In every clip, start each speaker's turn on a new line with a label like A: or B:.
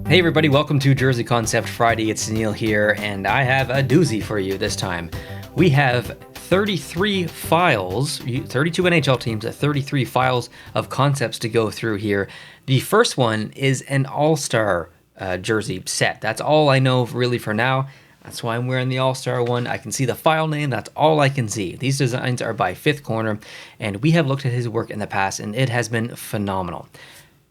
A: Hey everybody, welcome to Jersey Concept Friday. It's Neil here, and I have a doozy for you this time. We have 33 files, 32 NHL teams, 33 files of concepts to go through here. The first one is an all-star jersey set. That's all I know really for now. That's why I'm wearing the all-star one. I can see the file name. That's all I can see. These designs are by Fifth Corner, and we have looked at his work in the past, and it has been phenomenal.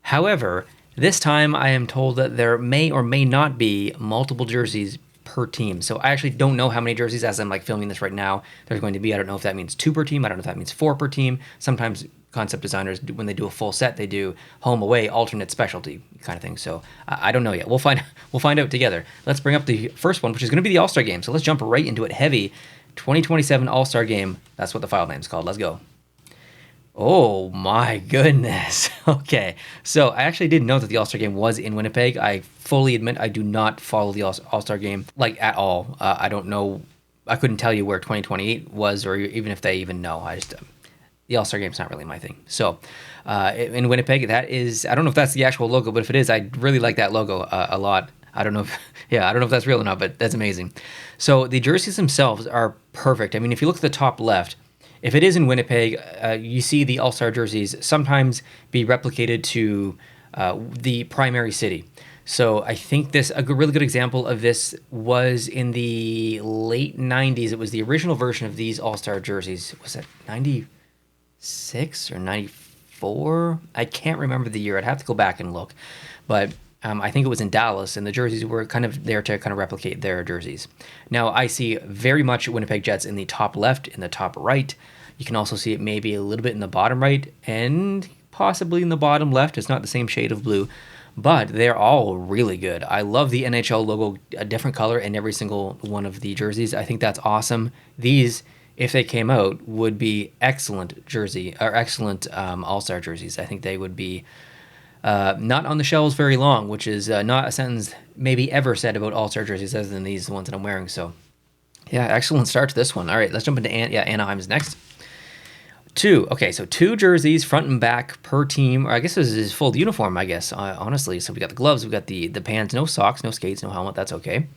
A: However, this time I am told that there may or may not be multiple jerseys per team. So I actually don't know how many jerseys as I'm filming this right now there's going to be. I don't know if that means 2 per team. I don't know if that means 4 per team. Sometimes concept designers, when they do a full set, they do home, away, alternate, specialty kind of thing. So I don't know yet. We'll find out together. Let's bring up the first one, which is going to be the All-Star Game. So let's jump right into it heavy. 2027 All-Star Game. That's what the file name is called. Let's go. Oh my goodness. Okay. So I actually didn't know that the All-Star Game was in Winnipeg. I fully admit I do not follow the All-Star Game at all. I don't know. I couldn't tell you where 2028 was or even if they even know. The All-Star Game's not really my thing. So in Winnipeg, that is, I don't know if that's the actual logo, but if it is, I really like that logo a lot. I don't know if that's real or not, but that's amazing. So the jerseys themselves are perfect. I mean, if you look at the top left, if it is in Winnipeg, you see the All-Star jerseys sometimes be replicated to the primary city. So I think a really good example of this was in the late 90s. It was the original version of these All-Star jerseys. Was that 96 or 94? I can't remember the year. I'd have to go back and look. But I think it was in Dallas, and the jerseys were kind of there to kind of replicate their jerseys. Now, I see very much Winnipeg Jets in the top left, in the top right. You can also see it maybe a little bit in the bottom right, and possibly in the bottom left. It's not the same shade of blue, but they're all really good. I love the NHL logo, a different color in every single one of the jerseys. I think that's awesome. These, if they came out, would be excellent All-Star jerseys. I think they would be not on the shelves very long, which is not a sentence maybe ever said about All-Star jerseys other than these ones that I'm wearing. So, yeah, excellent start to this one. All right, let's jump into Anaheim's next. 2 jerseys front and back per team, or I guess this is full uniform, I guess, honestly. So we got the gloves, we got the pants, no socks, no skates, no helmet. That's okay.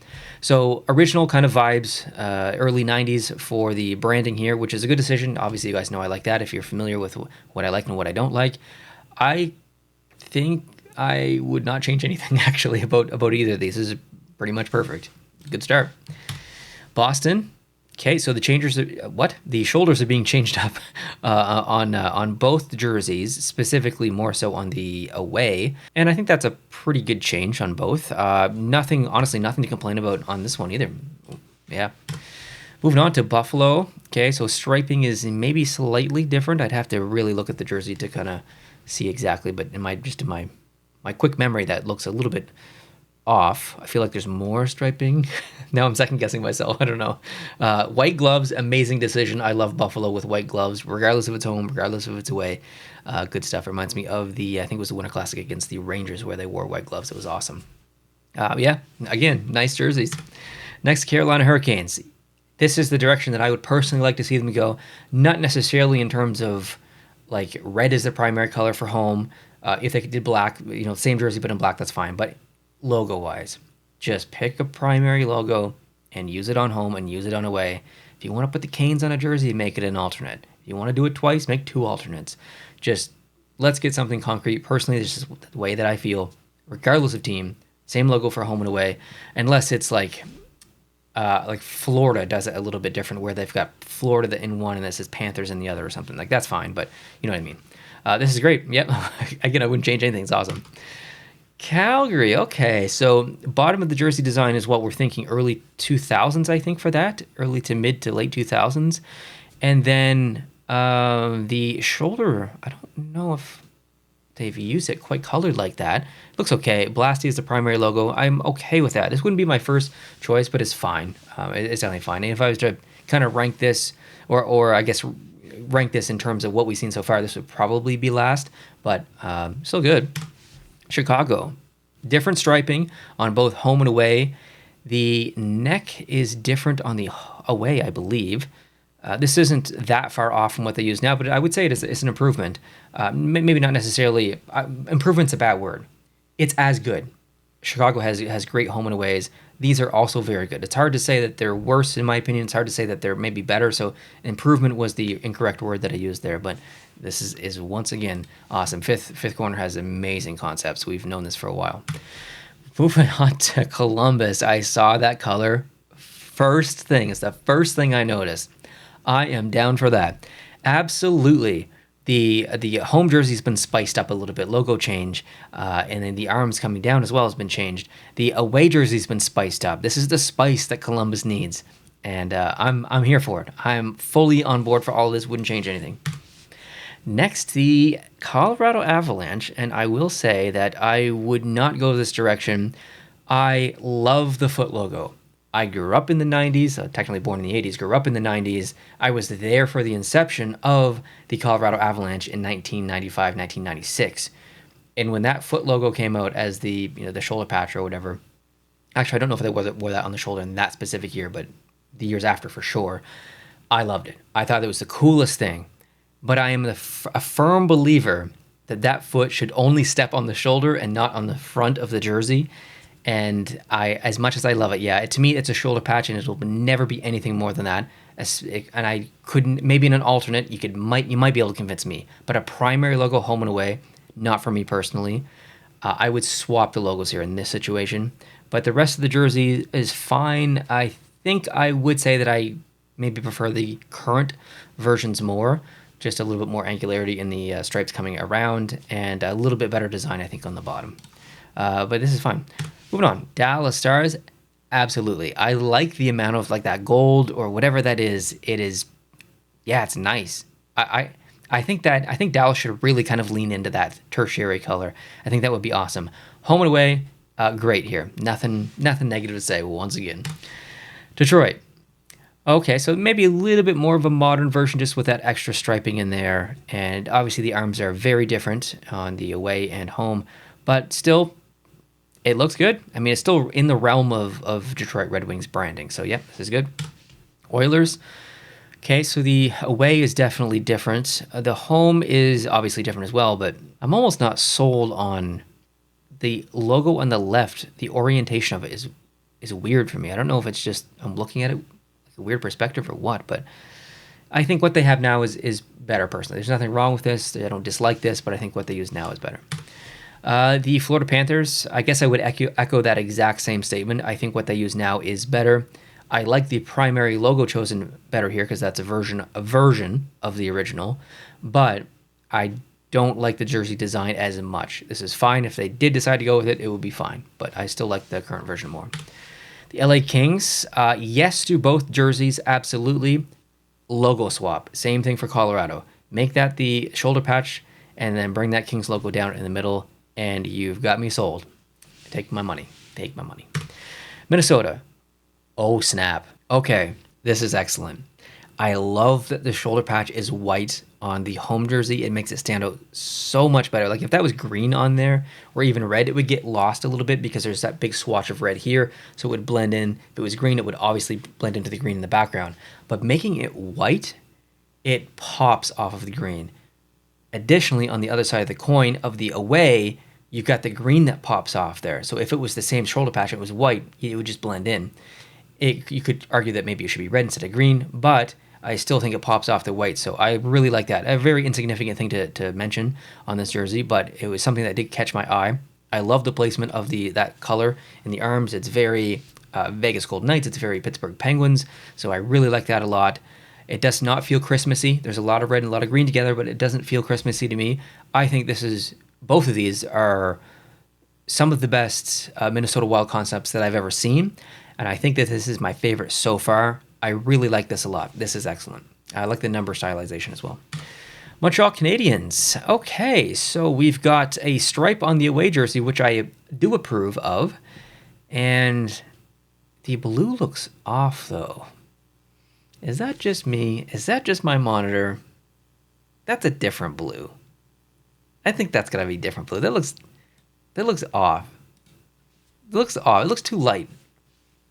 A: So original kind of vibes, early 90s for the branding here, which is a good decision. Obviously, you guys know I like that if you're familiar with what I like and what I don't like. I think I would not change anything actually about either of these. This is pretty much perfect. Good start. Boston. Okay, so the shoulders are being changed up on both jerseys, specifically more so on the away, and I think that's a pretty good change on both. Nothing to complain about on this one either. Yeah. Moving on to Buffalo. Okay, so striping is maybe slightly different. I'd have to really look at the jersey to kind of see exactly, but in my quick memory, that looks a little bit off. I feel like there's more striping. Now I'm second guessing myself. I don't know. White gloves, amazing decision. I love Buffalo with white gloves, regardless if it's home, regardless if it's away. Good stuff. Reminds me of I think it was the Winter Classic against the Rangers where they wore white gloves. It was awesome. Yeah, again, nice jerseys. Next, Carolina Hurricanes. This is the direction that I would personally like to see them go. Not necessarily in terms of red is the primary color for home. If they did black, same jersey but in black, that's fine. But logo-wise, just pick a primary logo and use it on home and use it on away. If you want to put the Canes on a jersey, make it an alternate. If you want to do it twice, make 2 alternates. Just let's get something concrete. Personally, this is the way that I feel, regardless of team. Same logo for home and away, unless it's like Florida does it a little bit different, where they've got Florida in one and this is Panthers in the other or something. That's fine, but you know what I mean. This is great. Yep. Again, I wouldn't change anything. It's awesome. Calgary. Okay, so bottom of the jersey design is what we're thinking early 2000s, I think, for that. Early to mid to late 2000s. And then the shoulder, I don't know if they've used it quite colored like that. It looks okay. Blasty is the primary logo. I'm okay with that. This wouldn't be my first choice, but it's fine. It's definitely fine. And if I was to kind of rank this, or I guess rank this in terms of what we've seen so far, this would probably be last, but still good. Chicago. Different striping on both home and away. The neck is different on the away, I believe. This isn't that far off from what they use now, but I would say it's an improvement. Maybe not necessarily. Improvement's a bad word. It's as good. Chicago has great home and aways. These are also very good. It's hard to say that they're worse, in my opinion. It's hard to say that they're maybe better. So improvement was the incorrect word that I used there. But this is once again awesome. Fifth Corner has amazing concepts. We've known this for a while. Moving on to Columbus, I saw that color first thing. It's the first thing I noticed. I am down for that. Absolutely. The home jersey's been spiced up a little bit, logo change, and then the arms coming down as well has been changed. The away jersey's been spiced up. This is the spice that Columbus needs, and I'm here for it. I'm fully on board for all of this. Wouldn't change anything. Next, the Colorado Avalanche, and I will say that I would not go this direction. I love the foot logo. I grew up in the 90s, technically born in the 80s, grew up in the 90s. I was there for the inception of the Colorado Avalanche in 1995, 1996. And when that foot logo came out as the shoulder patch or whatever, actually, I don't know if they wore that on the shoulder in that specific year, but the years after for sure, I loved it. I thought it was the coolest thing. But I am a firm believer that foot should only step on the shoulder and not on the front of the jersey. And as much as I love it, yeah, to me it's a shoulder patch, and it will never be anything more than that. And I couldn't, maybe in an alternate, you might be able to convince me, but a primary logo home and away, not for me personally. I would swap the logos here in this situation, but the rest of the jersey is fine. I think I would say that I maybe prefer the current versions more. Just a little bit more angularity in the stripes coming around, and a little bit better design, I think, on the bottom. But this is fine. Moving on, Dallas Stars, absolutely. I like the amount of that gold or whatever that is. It is, yeah, it's nice. I think Dallas should really kind of lean into that tertiary color. I think that would be awesome. Home and away, great here. Nothing negative to say once again. Detroit. Okay, so maybe a little bit more of a modern version, just with that extra striping in there. And obviously the arms are very different on the away and home, but still, it looks good. I mean, it's still in the realm of Detroit Red Wings branding. So, yeah, this is good. Oilers. Okay, so the away is definitely different. The home is obviously different as well, but I'm almost not sold on the logo on the left. The orientation of it is weird for me. I don't know if it's just I'm looking at it like a weird perspective or what, but I think what they have now is better personally. There's nothing wrong with this. I don't dislike this, but I think what they use now is better. The Florida Panthers, I guess I would echo that exact same statement. I think what they use now is better. I like the primary logo chosen better here because that's a version of the original, but I don't like the jersey design as much. This is fine. If they did decide to go with it, it would be fine, but I still like the current version more. The LA Kings, yes to both jerseys, absolutely. Logo swap, same thing for Colorado. Make that the shoulder patch and then bring that Kings logo down in the middle, and you've got me sold. Take my money. Minnesota. Oh, snap. Okay, this is excellent. I love that the shoulder patch is white on the home jersey. It makes it stand out so much better. Like if that was green on there or even red, it would get lost a little bit because there's that big swatch of red here, so it would blend in. If it was green, it would obviously blend into the green in the background. But making it white, it pops off of the green. Additionally, on the other side of the coin of the away, you've got the green that pops off there. So if it was the same shoulder patch, it was white, it would just blend in. You could argue that maybe it should be red instead of green, but I still think it pops off the white. So I really like that. A very insignificant thing to mention on this jersey, but it was something that did catch my eye. I love the placement of that color in the arms. It's very Vegas Golden Knights. It's very Pittsburgh Penguins. So I really like that a lot. It does not feel Christmassy. There's a lot of red and a lot of green together, but it doesn't feel Christmassy to me. I think both of these are some of the best Minnesota Wild concepts that I've ever seen. And I think that this is my favorite so far. I really like this a lot. This is excellent. I like the number stylization as well. Montreal Canadiens. Okay, so we've got a stripe on the away jersey, which I do approve of. And the blue looks off, though. Is that just me? Is that just my monitor? That's a different blue. I think that's got to be different blue. That looks off. It looks off. It looks too light.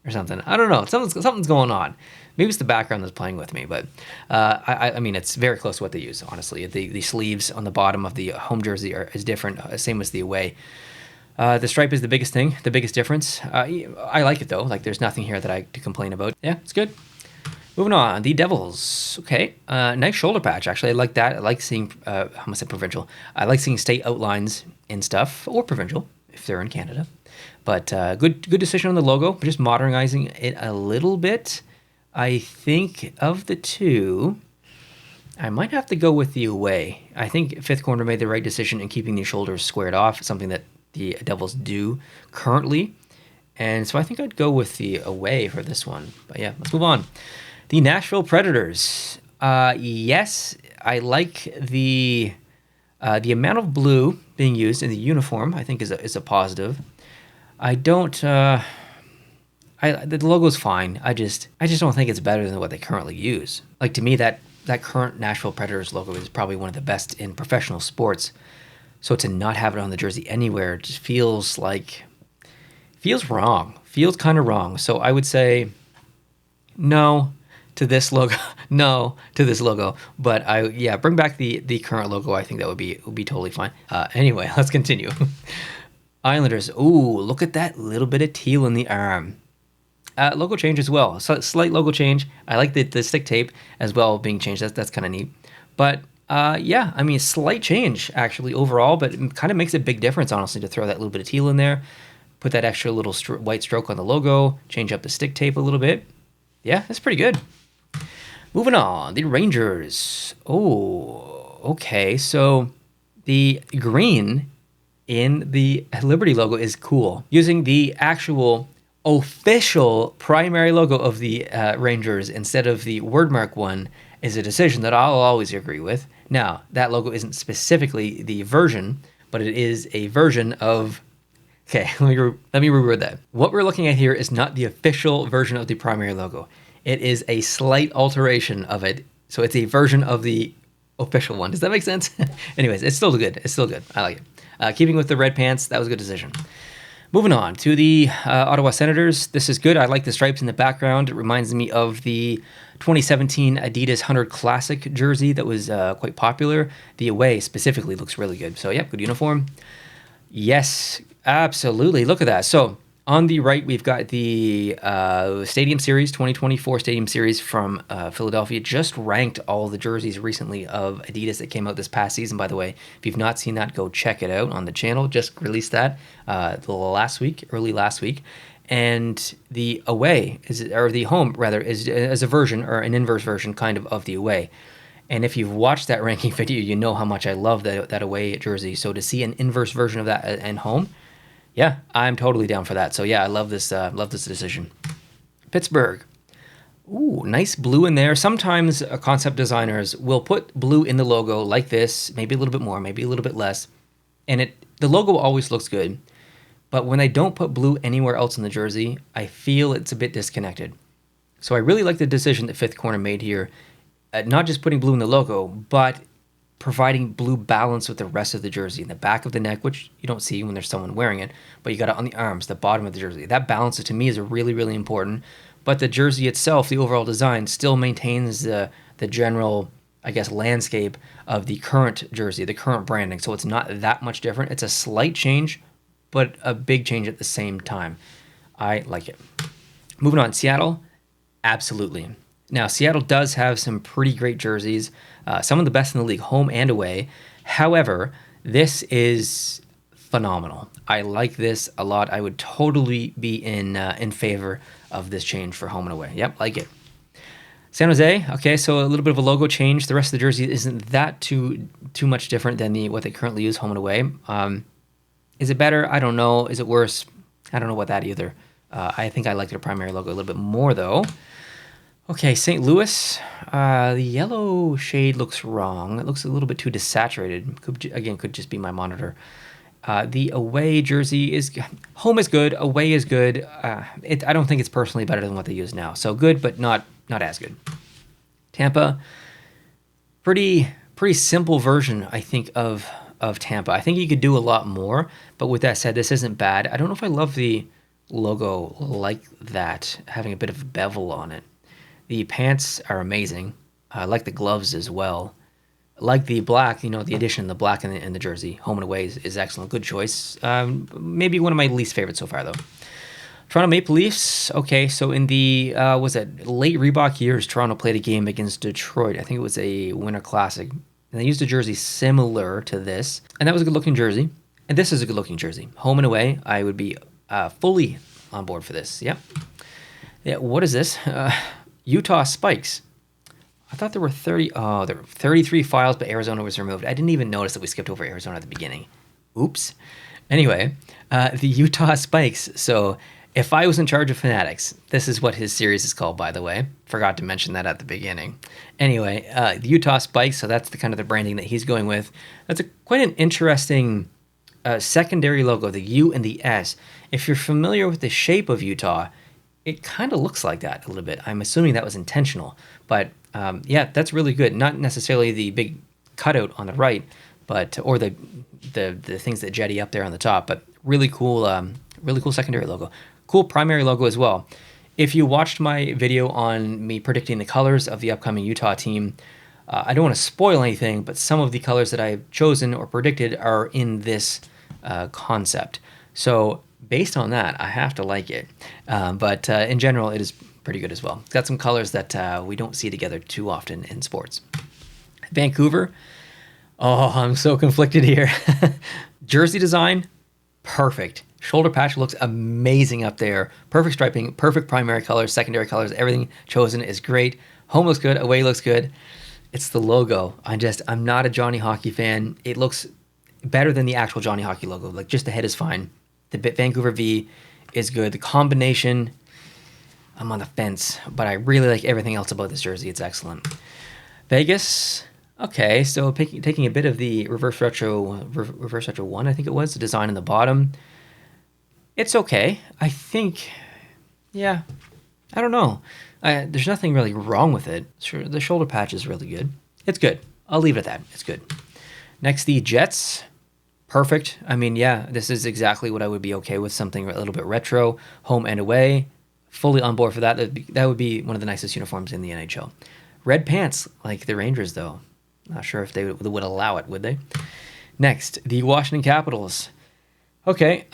A: Or something. I don't know. Something's going on. Maybe it's the background that's playing with me, but I mean, it's very close to what they use, honestly. The sleeves on the bottom of the home jersey is different, same as the away. The stripe is the biggest thing, the biggest difference. I like it though. Like there's nothing here that I to complain about. Yeah, it's good. Moving on, the Devils. Okay, nice shoulder patch. Actually, I like that. I like seeing. I'm gonna say provincial. I like seeing state outlines in stuff, or provincial if they're in Canada. But good decision on the logo. Just modernizing it a little bit. I think of the two, I might have to go with the away. I think Fifth Corner made the right decision in keeping the shoulders squared off, something that the Devils do currently. And so I think I'd go with the away for this one. But yeah, let's move on. The Nashville Predators. Yes, I like the amount of blue being used in the uniform. I think is a positive. I don't. The logo's fine. I just don't think it's better than what they currently use. Like to me, that current Nashville Predators logo is probably one of the best in professional sports. So to not have it on the jersey anywhere just feels wrong. Feels kind of wrong. So I would say no to this logo. No to this logo. But bring back the current logo. I think that would be totally fine. Anyway, let's continue. Islanders. Ooh, look at that little bit of teal in the arm. Logo change as well. So slight logo change. I like the stick tape as well being changed. That's kind of neat. But yeah, I mean, slight change actually overall, but it kind of makes a big difference, honestly, to throw that little bit of teal in there, put that extra little white stroke on the logo, change up the stick tape a little bit. Yeah, that's pretty good. Moving on, the Rangers. Oh, okay. So the green in the Liberty logo is cool. Using the actual official primary logo of the Rangers instead of the wordmark one is a decision that I'll always agree with. Now, that logo isn't specifically the version, but it is a version of... Okay, let me reword that. What we're looking at here is not the official version of the primary logo. It is a slight alteration of it. So it's a version of the official one. Does that make sense? Anyways, it's still good. It's still good. I like it. Keeping with the red pants, that was a good decision. Moving on to the Ottawa Senators. This is good. I like the stripes in the background. It reminds me of the 2017 Adidas 100 Classic jersey that was quite popular. The away specifically looks really good. So, yeah, good uniform. Yes, absolutely. Look at that. So, on the right, we've got the Stadium Series, 2024 Stadium Series from Philadelphia. Just ranked all the jerseys recently of Adidas that came out this past season, by the way. If you've not seen that, go check it out on the channel. Just released that early last week. And the away, or the home, rather, is a version, or an inverse version, kind of the away. And if you've watched that ranking video, you know how much I love that away jersey. So to see an inverse version of that and home, yeah, I'm totally down for that. So yeah, I love this decision. Pittsburgh. Ooh, nice blue in there. Sometimes concept designers will put blue in the logo like this, maybe a little bit more, maybe a little bit less. And the logo always looks good. But when they don't put blue anywhere else in the jersey, I feel it's a bit disconnected. So I really like the decision that Fifth Corner made here. Not just putting blue in the logo, but providing blue balance with the rest of the jersey. In the back of the neck, which you don't see when there's someone wearing it, but you got it on the arms, the bottom of the jersey. That balance to me is really, really important. But the jersey itself, the overall design, still maintains the general, I guess, landscape of the current jersey, the current branding. So it's not that much different. It's a slight change, but a big change at the same time. I like it. Moving on, Seattle, absolutely. Now, Seattle does have some pretty great jerseys, some of the best in the league, home and away. However, this is phenomenal. I like this a lot. I would totally be in favor of this change for home and away. Yep, like it. San Jose, okay, so a little bit of a logo change. The rest of the jersey isn't that too much different than what they currently use home and away. Is it better? I don't know. Is it worse? I don't know about that either. I think I like their primary logo a little bit more, though. Okay, St. Louis, the yellow shade looks wrong. It looks a little bit too desaturated. Could just be my monitor. The away jersey home is good, away is good. I don't think it's personally better than what they use now. So good, but not as good. Tampa, pretty simple version, I think, of Tampa. I think you could do a lot more, but with that said, this isn't bad. I don't know if I love the logo like that, having a bit of bevel on it. The pants are amazing. I like the gloves as well. Like the black, you know, the addition of the black in the jersey, home and away is excellent. Good choice. Maybe one of my least favorites so far, though. Toronto Maple Leafs. Okay, so in the was it late Reebok years, Toronto played a game against Detroit. I think it was a Winter Classic, and they used a jersey similar to this, and that was a good-looking jersey. And this is a good-looking jersey, home and away. I would be fully on board for this. Yep. Yeah. What is this? Utah Spikes. I thought there were 33 files, but Arizona was removed. I didn't even notice that we skipped over Arizona at the beginning. Oops. Anyway, the Utah Spikes. So if I was in charge of Fanatics, this is what his series is called, by the way. Forgot to mention that at the beginning. Anyway, the Utah Spikes, so that's the kind of the branding that he's going with. That's quite an interesting secondary logo, the U and the S. If you're familiar with the shape of Utah, it kind of looks like that a little bit. I'm assuming that was intentional, but yeah, that's really good. Not necessarily the big cutout on the right, but or the things that jetty up there on the top, but really cool secondary logo. Cool primary logo as well. If you watched my video on me predicting the colors of the upcoming Utah team, I don't want to spoil anything, but some of the colors that I've chosen or predicted are in this concept. So based on that, I have to like it. But in general, it is pretty good as well. It's got some colors that we don't see together too often in sports. Vancouver. Oh, I'm so conflicted here. Jersey design, perfect. Shoulder patch looks amazing up there. Perfect striping, perfect primary colors, secondary colors. Everything chosen is great. Home looks good, away looks good. It's the logo. I'm not a Johnny Hockey fan. It looks better than the actual Johnny Hockey logo. Like, just the head is fine. The Vancouver V is good. The combination, I'm on the fence, but I really like everything else about this jersey. It's excellent. Vegas, okay, so taking a bit of the reverse retro 1, I think it was, the design in the bottom. It's okay. I think, yeah, I don't know. There's nothing really wrong with it. Sure, the shoulder patch is really good. It's good. I'll leave it at that. It's good. Next, the Jets. Perfect. I mean, yeah, this is exactly what I would be okay with, something a little bit retro, home and away. Fully on board for that. That would be one of the nicest uniforms in the NHL. Red pants, like the Rangers, though. Not sure if they would allow it, would they? Next, the Washington Capitals. Okay,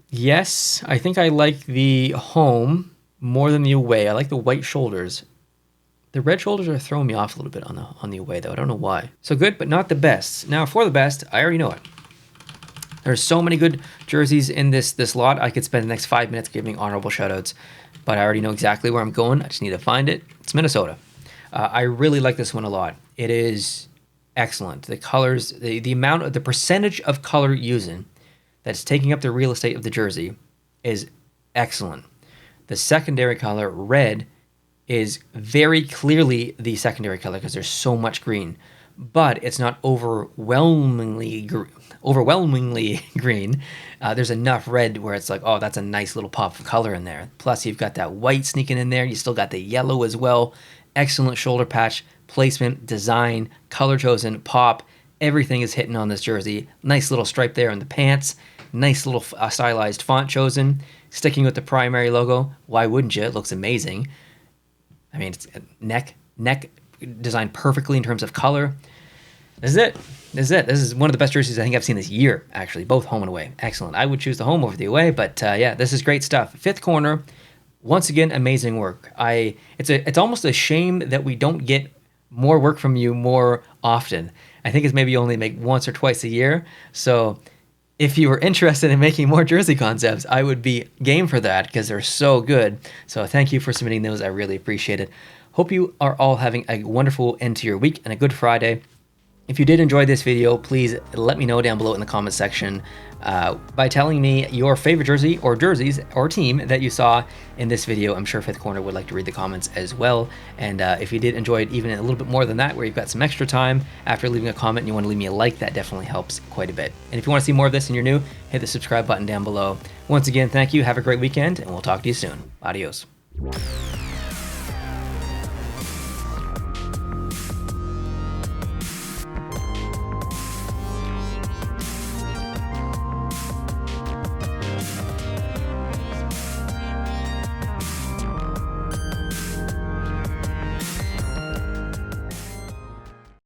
A: yes, I think I like the home more than the away. I like the white shoulders. The red shoulders are throwing me off a little bit on the away, though. I don't know why. So good, but not the best. Now, for the best, I already know it. There's so many good jerseys in this lot. I could spend the next 5 minutes giving honorable shoutouts, but I already know exactly where I'm going. I just need to find it. It's Minnesota. I really like this one a lot. It is excellent. The colors, the percentage of color using that's taking up the real estate of the jersey is excellent. The secondary color, red, is very clearly the secondary color because there's so much green, but it's not overwhelmingly green. There's enough red where it's like, oh, that's a nice little pop of color in there. Plus, you've got that white sneaking in there. You still got the yellow as well. Excellent shoulder patch, placement, design, color chosen, pop. Everything is hitting on this jersey. Nice little stripe there in the pants. Nice little stylized font chosen. Sticking with the primary logo. Why wouldn't you? It looks amazing. I mean, it's neck designed perfectly in terms of color. This is it. This is one of the best jerseys I think I've seen this year, actually. Both home and away. Excellent. I would choose the home over the away, but yeah, this is great stuff. Fifth corner, once again, amazing work. It's almost a shame that we don't get more work from you more often. I think it's maybe only make once or twice a year. So if you were interested in making more jersey concepts, I would be game for that because they're so good. So thank you for submitting those. I really appreciate it. Hope you are all having a wonderful end to your week and a good Friday. If you did enjoy this video, please let me know down below in the comment section by telling me your favorite jersey or jerseys or team that you saw in this video. I'm sure Fifth Corner would like to read the comments as well. And if you did enjoy it even a little bit more than that, where you've got some extra time after leaving a comment and you want to leave me a like, that definitely helps quite a bit. And if you want to see more of this and you're new, hit the subscribe button down below. Once again, thank you. Have a great weekend, and we'll talk to you soon. Adios.